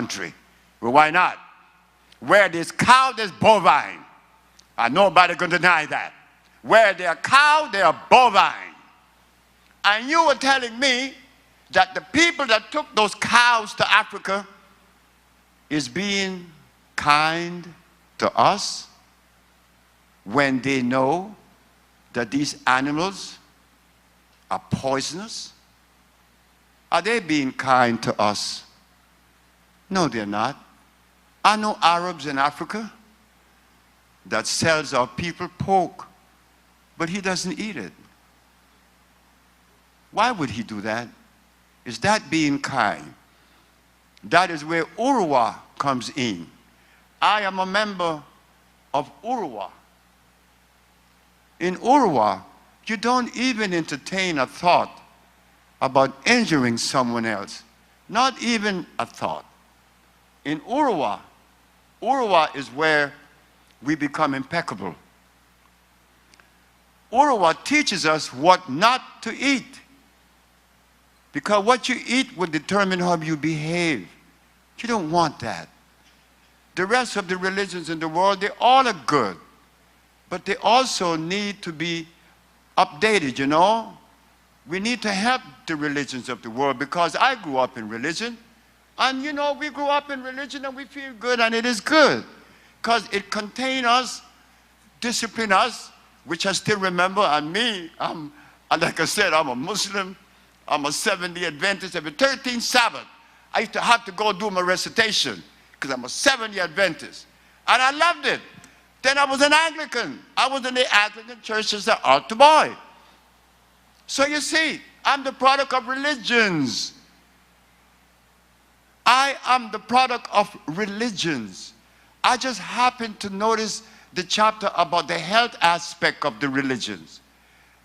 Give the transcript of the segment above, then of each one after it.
country. Well, why not? Where there's cow, there's bovine. And nobody can deny that. Where there are cow, there are bovine. And you were telling me that the people that took those cows to Africa is being kind to us when they know that these animals are poisonous? Are they being kind to us? No, they're not. I know Arabs in Africa that sells our people pork, but he doesn't eat it. Why would he do that? Is that being kind? That is where Urwa comes in. I am a member of Urwa. In Urwa, you don't even entertain a thought about injuring someone else. Not even a thought. In Urwa, Urwa is where we become impeccable. Urwa teaches us what not to eat. Because what you eat will determine how you behave. You don't want that. The rest of the religions in the world, they all are good. But they also need to be updated, you know. We need to help the religions of the world, because I grew up in religion. And you know, we grew up in religion and we feel good, and it is good. Because it contains us, discipline us, which I still remember. And me, like I said, I'm a Muslim. I'm a Seventh-day Adventist. Every 13th Sabbath, I used to have to go do my recitation because I'm a Seventh-day Adventist. And I loved it. Then I was an Anglican. I was in the Anglican church as an altar boy. So you see, I'm the product of religions. I am the product of religions. I just happened to notice the chapter about the health aspect of the religions.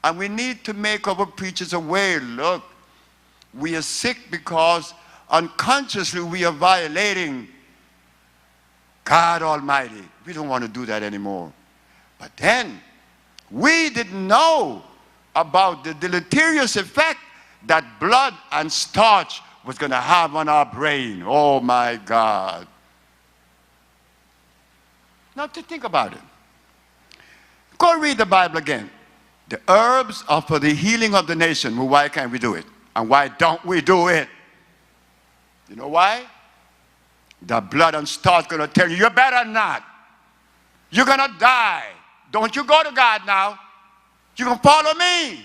And we need to make our preachers aware, look, we are sick because unconsciously we are violating God Almighty. We don't want to do that anymore. But then, we didn't know about the deleterious effect that blood and starch was going to have on our brain. Oh my God. Now to think about it. Go read the Bible again. The herbs are for the healing of the nation. Well, why can't we do it? And why don't we do it? You know why? The blood and starch going to tell you, you better not. You're going to die. Don't you go to God now. You're going to follow me.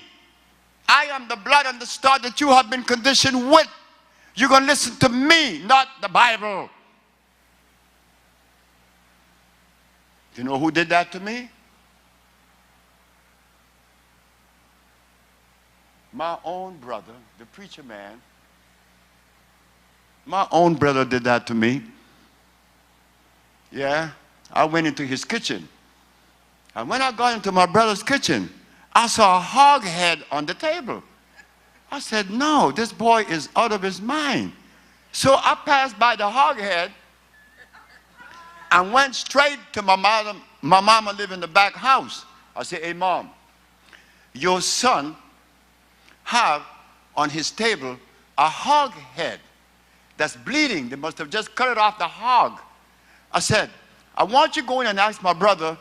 I am the blood and the starch that you have been conditioned with. You're going to listen to me, not the Bible. You know who did that to me? My own brother, the preacher man. My own brother did that to me. Yeah, I went into his kitchen. And when I got into my brother's kitchen, I saw a hog head on the table. I said, no, this boy is out of his mind. So I passed by the hog head and went straight to my mom. My mama lived in the back house. I said, hey, Mom, your son have on his table a hog head that's bleeding. They must have just cut it off the hog. I said, I want you to go in and ask my brother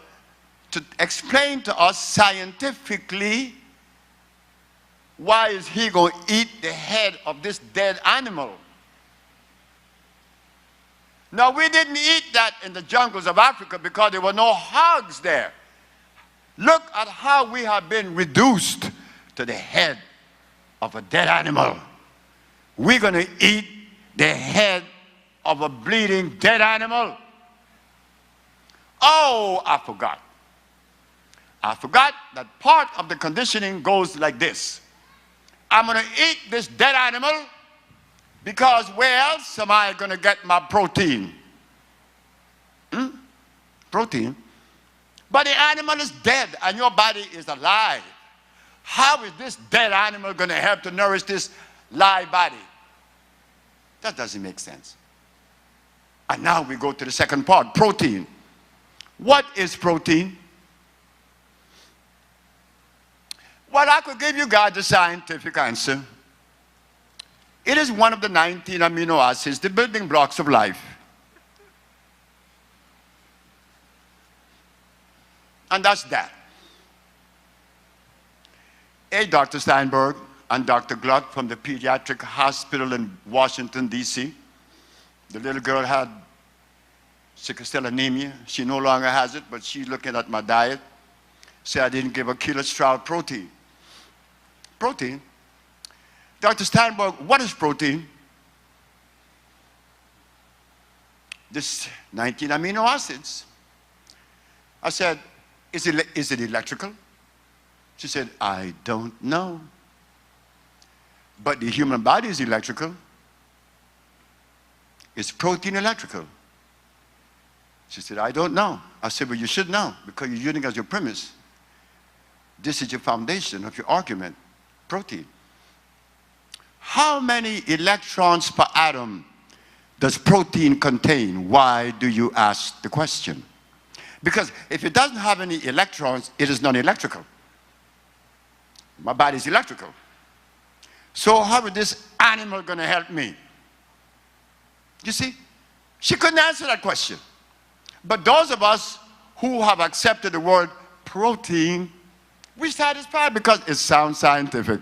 to explain to us scientifically why is he going to eat the head of this dead animal. Now, we didn't eat that in the jungles of Africa because there were no hogs there. Look at how we have been reduced to the head of a dead animal. We're going to eat the head of a bleeding dead animal. Oh, I forgot. I forgot that part of the conditioning goes like this. I'm going to eat this dead animal because where else am I going to get my protein? Protein. But the animal is dead and your body is alive. How is this dead animal going to help to nourish this live body? That doesn't make sense. And now we go to the second part, protein. What is protein? Well, I could give you guys the scientific answer. It is one of the 19 amino acids, the building blocks of life. And that's that. Hey, Dr. Steinberg and Dr. Gluck from the pediatric hospital in Washington, D.C. The little girl had sickle cell anemia. She no longer has it, but she's looking at my diet. Said I didn't give her cholesterol protein. Protein? Dr. Steinberg, what is protein? This 19 amino acids. I said, is it electrical? She said, I don't know. But the human body is electrical. Is protein electrical? She said, I don't know. I said, well, you should know, because you're using it as your premise. This is your foundation of your argument, protein. How many electrons per atom does protein contain? Why do you ask the question? Because if it doesn't have any electrons, it is non-electrical. My body is electrical. So how is this animal going to help me? You see, she couldn't answer that question. But those of us who have accepted the word protein, we're satisfied because it sounds scientific.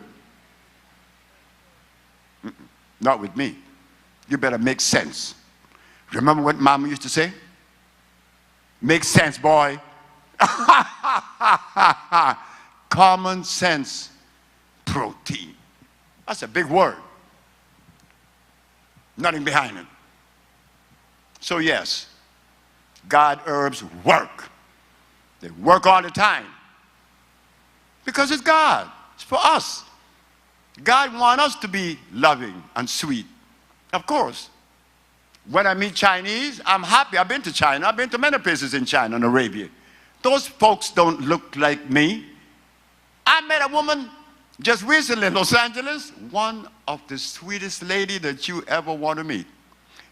Not with me. You better make sense. Remember what Mama used to say? Make sense, boy. Common sense. Protein. That's a big word. Nothing behind it. So yes, God herbs work. They work all the time. Because it's God. It's for us. God wants us to be loving and sweet. Of course. When I meet Chinese, I'm happy. I've been to China. I've been to many places in China and Arabia. Those folks don't look like me. I met a woman just recently in Los Angeles, one of the sweetest lady that you ever want to meet.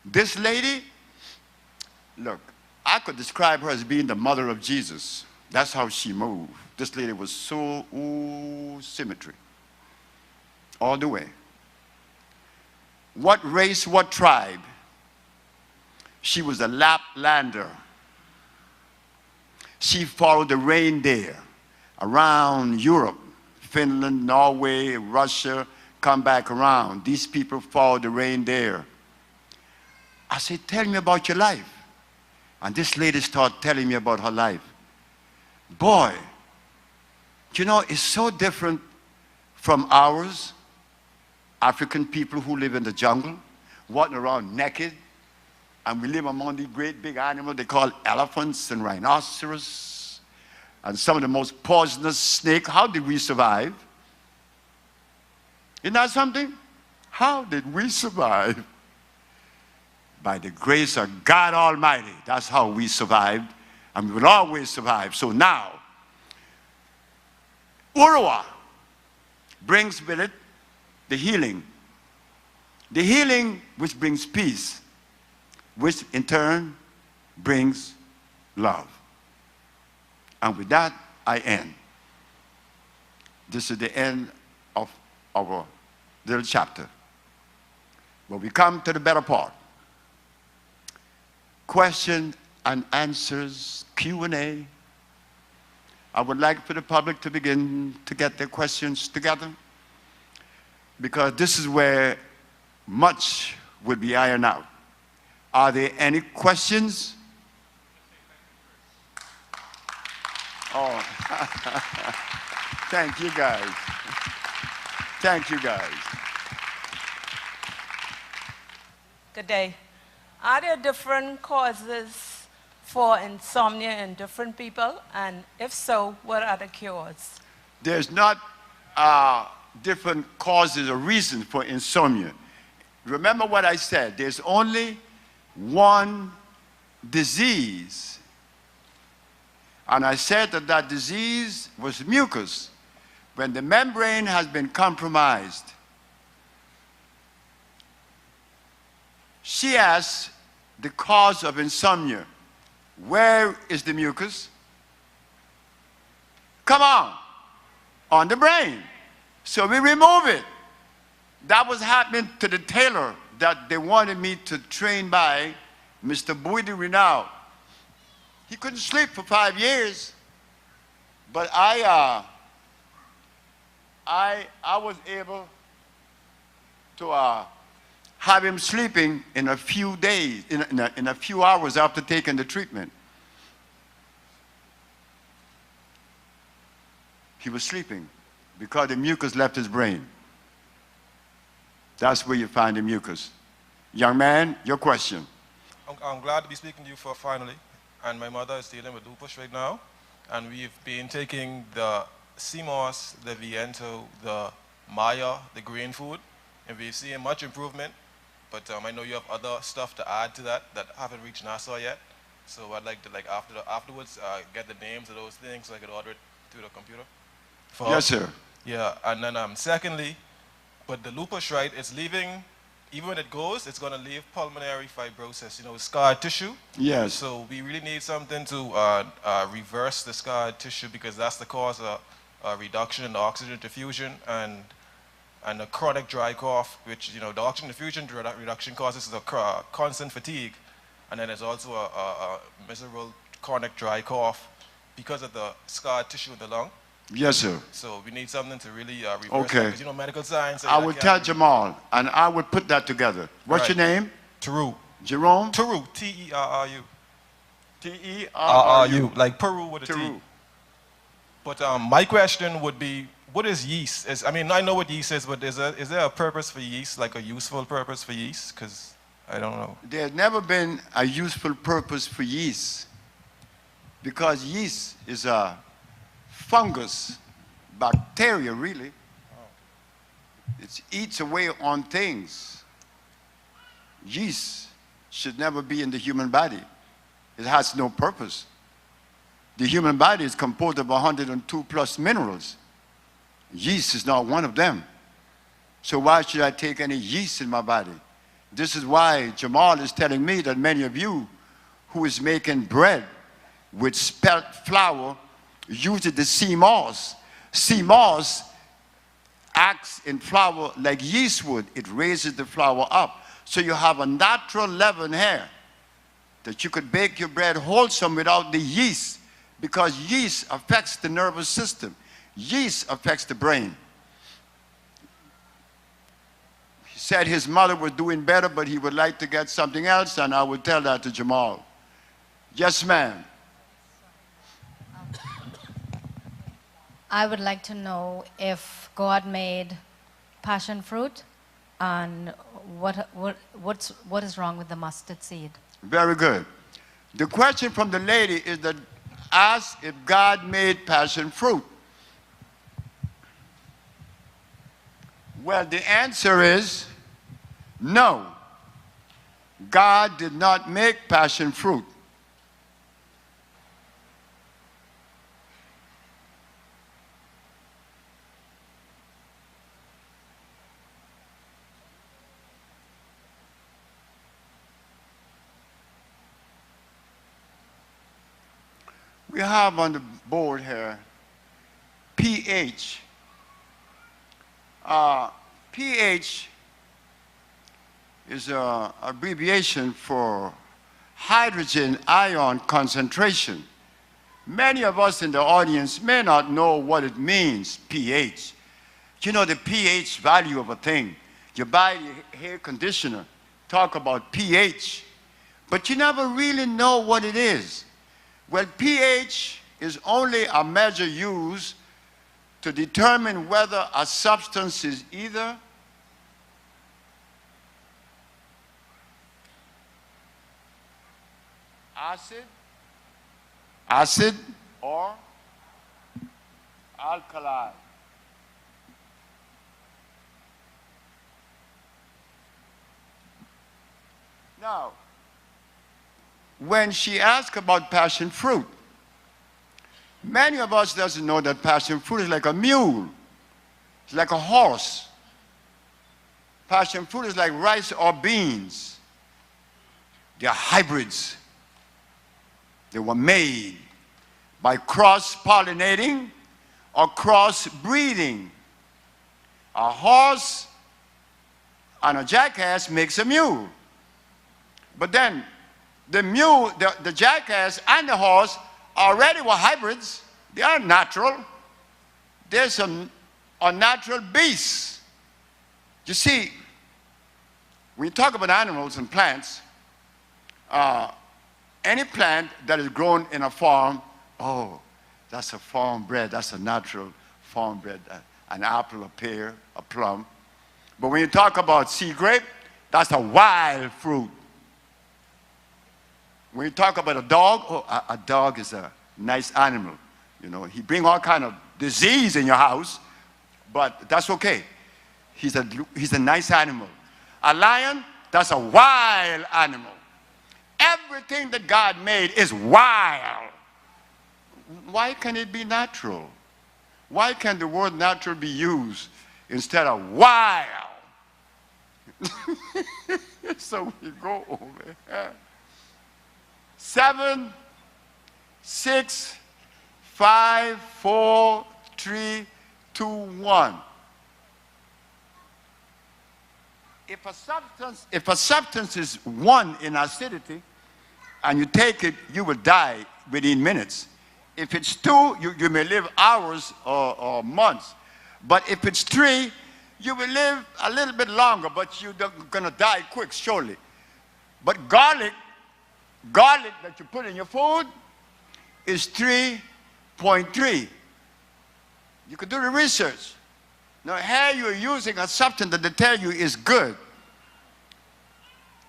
This lady, look, I could describe her as being the mother of Jesus. That's how she moved. This lady was so, symmetry. All the way. What race, what tribe? She was a Laplander. She followed the reindeer around Europe, Finland, Norway, Russia, come back around. These people followed the reindeer. I said, tell me about your life. And this lady started telling me about her life. Boy, you know, it's so different from ours. African people who live in the jungle, walking around naked, and we live among these great big animals they call elephants and rhinoceros, and some of the most poisonous snakes. How did we survive? Isn't that something? How did we survive? By the grace of God Almighty. That's how we survived, and we will always survive. So now, Urua brings with it the healing which brings peace, which in turn brings love. And with that, I end. This is the end of our little chapter. But we come to the better part. Question and answers, Q&A. I would like for the public to begin to get their questions together, because this is where much will be ironed out. Are there any questions? Oh, thank you guys. Thank you guys. Good day. Are there different causes for insomnia in different people? And if so, what are the cures? There's not different causes or reasons for insomnia. Remember what I said. There's only one disease. And I said that that disease was mucus. When the membrane has been compromised, she asked the cause of insomnia. Where is the mucus? Come on the brain. So we remove it. That was happening to the tailor that they wanted me to train by, Mr. Boydie Renaud. He couldn't sleep for 5 years, but I was able to have him sleeping in a few days, in a few hours after taking the treatment. He was sleeping because the mucus left his brain. That's where you find the mucus. Young man, your question. I'm glad to be speaking to you finally. And my mother is dealing with lupus right now. And we've been taking the sea moss, the Viento, the Maya, the green food. And we've seen much improvement. But I know you have other stuff to add to that haven't reached Nassau yet. So I'd like to, afterwards, get the names of those things so I could order it through the computer. Yes, sir. Yeah, and then secondly, but the lupus, right, it's leaving, even when it goes, it's going to leave pulmonary fibrosis, scar tissue. Yes. So we really need something to reverse the scar tissue because that's the cause of reduction in the oxygen diffusion and a chronic dry cough, which, the oxygen diffusion reduction causes a constant fatigue. And then there's also a miserable chronic dry cough because of the scar tissue in the lung. Yes, sir. So we need something to really reverse okay. that, because medical science. I would tell Jamal, and I would put that together. What's your name? Teru. Jerome? Teru. T-E-R-R-U. T-E-R-R-U. Like Peru with a Teru. T. But my question would be, what is yeast? I know what yeast is, but is there a purpose for yeast, like a useful purpose for yeast? Because I don't know. There's never been a useful purpose for yeast because yeast is a fungus, bacteria really. It eats away on things. Yeast should never be in the human body. It has no purpose. The human body is composed of 102 plus minerals. Yeast is not one of them. So why should I take any yeast in my body? This is why Jamal is telling me that many of you who is making bread with spelt flour uses the sea moss. Sea moss acts in flour like yeast would. It raises the flour up. So you have a natural leaven here that you could bake your bread wholesome without the yeast, because yeast affects the nervous system. Yeast affects the brain. He said his mother was doing better, but he would like to get something else, and I would tell that to Jamal. Yes, ma'am. I would like to know if God made passion fruit and what is wrong with the mustard seed? Very good. The question from the lady is that ask if God made passion fruit. Well, the answer is no. God did not make passion fruit. We have on the board here pH. pH is an abbreviation for hydrogen ion concentration. Many of us in the audience may not know what it means, pH. You know the pH value of a thing. You buy your hair conditioner, talk about pH, but you never really know what it is. Well, pH is only a measure used to determine whether a substance is either acid or alkali. Now, when she asked about passion fruit, many of us doesn't know that passion fruit is like a mule. It's like a horse. Passion fruit is like rice or beans. They are hybrids. They were made by cross-pollinating or cross-breeding. A horse and a jackass makes a mule. But then the mule, the jackass and the horse already were hybrids. They aren't natural. They're some unnatural beasts. You see, when you talk about animals and plants, any plant that is grown in a farm, oh, that's a farm bred, that's a natural farm bred, an apple, a pear, a plum. But when you talk about sea grape, that's a wild fruit. When you talk about a dog, oh, a dog is a nice animal. You know, he brings all kind of disease in your house, but that's okay. He's a nice animal. A lion, that's a wild animal. Everything that God made is wild. Why can it be natural? Why can the word natural be used instead of wild? So we go over here. 7, 6, 5, 4, 3, 2, 1. If a substance is 1 in acidity and you take it, you will die within minutes. If it's 2, you may live hours or months. But if it's 3, you will live a little bit longer, but you're going to die quick, surely. But garlic that you put in your food is 3.3. You could do the research. Now here you're using a substance that they tell you is good.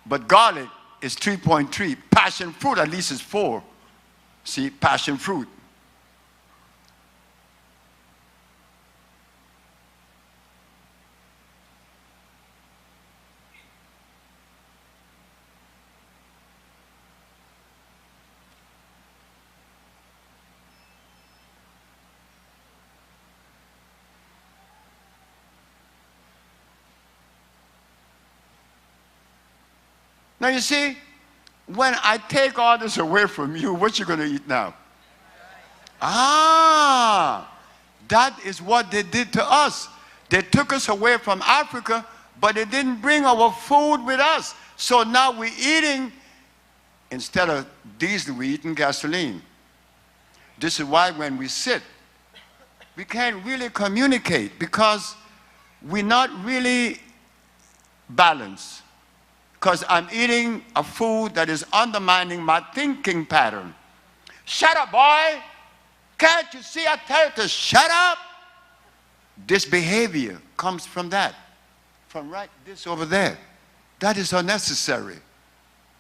But garlic is 3.3. Passion fruit at least is 4. See, passion fruit. Now you see, when I take all this away from you, what you going to eat now? Ah, that is what they did to us. They took us away from Africa, but they didn't bring our food with us. So now we're eating, instead of diesel, we're eating gasoline. This is why when we sit, we can't really communicate because we're not really balanced. Because I'm eating a food that is undermining my thinking pattern. Shut up, boy. Can't you see I tell you to shut up? This behavior comes from that. From right this over there. That is unnecessary.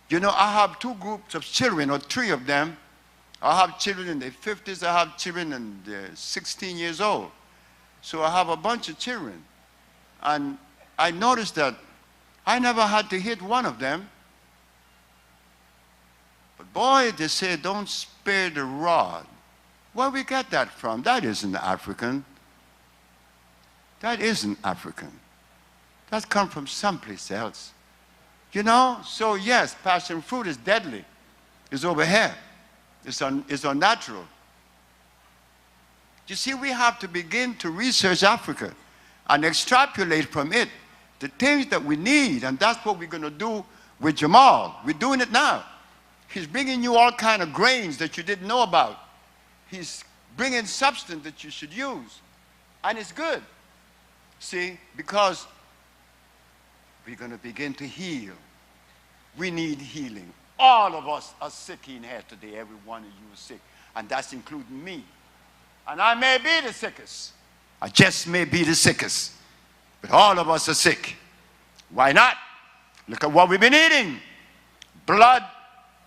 You know, I have 2 groups of children, or 3 of them. I have children in their 50s. I have children and they're 16 years old. So I have a bunch of children. And I noticed that I never had to hit one of them. But boy, they say, don't spare the rod. Where we get that from? That isn't African. That isn't African. That's come from someplace else. You know? So yes, passion fruit is deadly. It's over here. It's unnatural. You see, we have to begin to research Africa and extrapolate from it the things that we need, and that's what we're going to do with Jamal. We're doing it now. He's bringing you all kind of grains that you didn't know about. He's bringing substance that you should use, and it's good. See, because we're going to begin to heal. We need healing. All of us are sick in here today. Every one of you is sick, and that's including me. And I may be the sickest. I just may be the sickest. But all of us are sick. Why not? Look at what we've been eating. Blood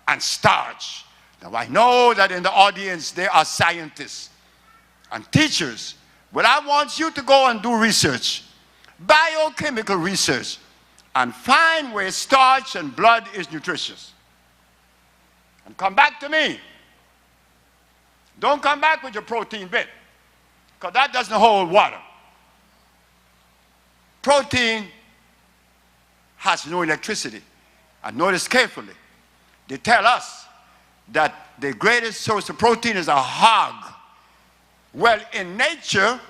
and starch. Now I know that in the audience there are scientists and teachers. But I want you to go and do research. Biochemical research. And find where starch and blood is nutritious. And come back to me. Don't come back with your protein bit. Because that doesn't hold water. Protein has no electricity. And notice carefully, they tell us that the greatest source of protein is a hog. Well, in nature,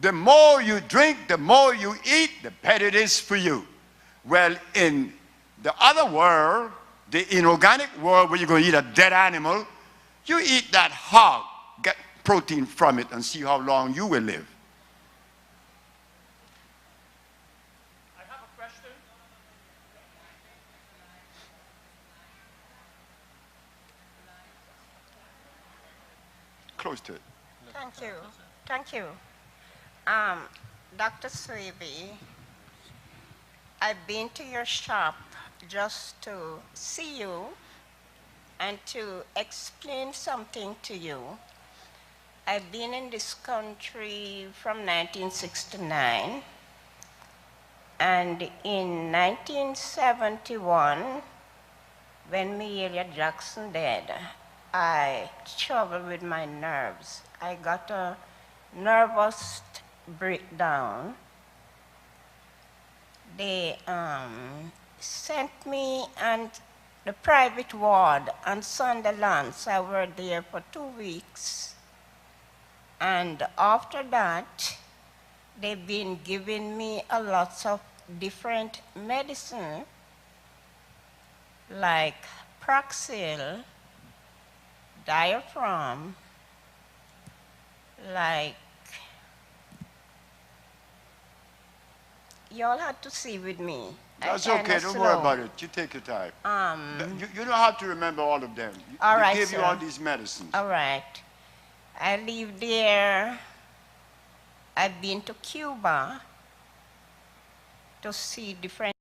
the more you drink, the more you eat, the better it is for you. Well, in the other world, the inorganic world where you're going to eat a dead animal, you eat that hog, get protein from it, and see how long you will live. I have a question. Close to it. Thank you. Thank you. Dr. Sebi, I've been to your shop just to see you and to explain something to you. I've been in this country from 1969, and in 1971, when Mahalia Jackson died, I struggled with my nerves. I got a nervous breakdown. They sent me and the private ward on Sunderland. So I worked there for 2 weeks. And after that, they've been giving me a lot of different medicine, like Proxil, diaphragm, like, y'all had to see with me. That's okay, don't worry about it. You take your time. You don't have to remember all of them. All they right, give you sir. all these medicines. All right. I live there. I've been to Cuba to see different